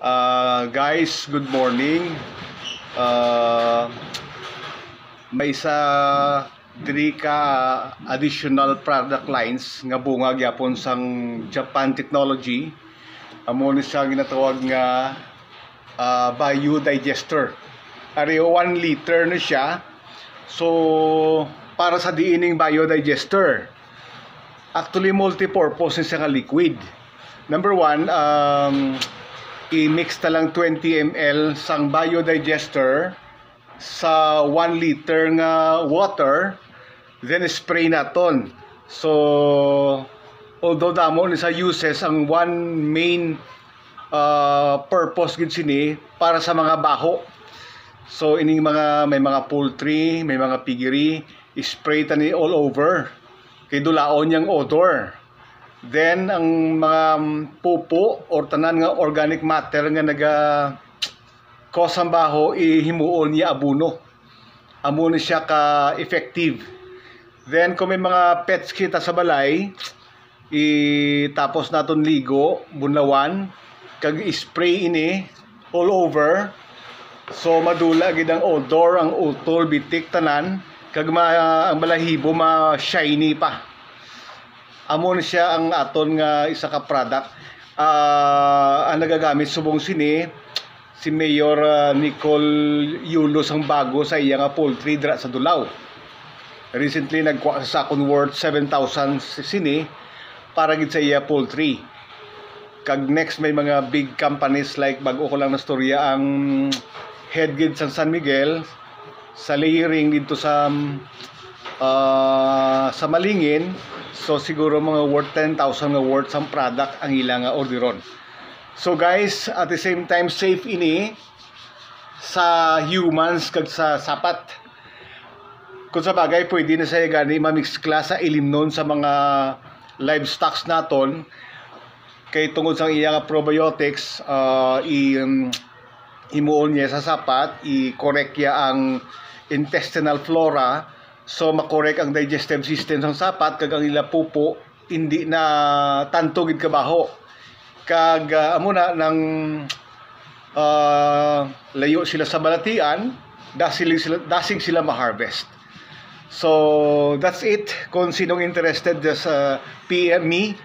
Guys, good morning. May isa diri ka additional product lines nga bunga gyapon sang Japan technology. Amo ni siya ginatawag nga biodigester. Ari 1 liter na siya. So para sa diining biodigester, actually multi-purpose siya nga liquid. Number 1, i-mix na lang 20 ml sang biodigester sa 1 liter nga water, then spray naton. So although damo ni sa uses, ang one main purpose gid sini para sa mga baho. So ining may mga poultry, may mga piggery, spray tani all over kay dulaon yang odor. Then ang mga pupo or tanan nga organic matter nga cause ang baho, ihimuon niya abuno. Amo ni siya ka effective. Then kung may mga pets kita sa balay, tapos naton ligo bunlawan kag spray ini all over. So madula gid ang odor, ang utol, bitik tanan, kag ang balahibo ma-shiny pa. Amo ni siya ang aton nga isa ka product. Ang nagagamit subong sini si Mayor Nicole Yulos ang bago sa iya nga poultry dra sa Dulao. Recently nagkuha sa sakon worth 7,000 sini para gid sa iya poultry. Kag next may mga big companies like bago ko lang na storya ang head gid sa San Miguel sa layering dito sa Malingin. So siguro mga worth 10,000 nga worth ang product ang ilang orderon. So guys, at the same time safe ini sa humans kag sa sapat. Kung sa bagay pwede na saya gani ma-mix class sa ilimnon sa mga livestocks naton kay tungod sa iya nga probiotics, imuon niya sa sapat, i-correct ya ang intestinal flora. So makorek ang digestive system ng sapat kag ang ila pupo hindi na tanto gid kabaho. Kag amo na nang layo sila sa balatian, dasig sila ma-harvest. So that's it. Kung sinong interested, just PM me.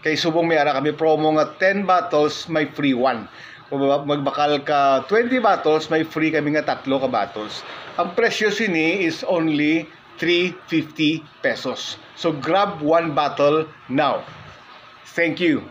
Kay subong may ara kami promo nga 10 bottles may free 1. Kung magbakal ka 20 bottles, may free kami nga 3 ka bottles. Ang presyo sini is only 350 pesos. So grab 1 bottle now. Thank you.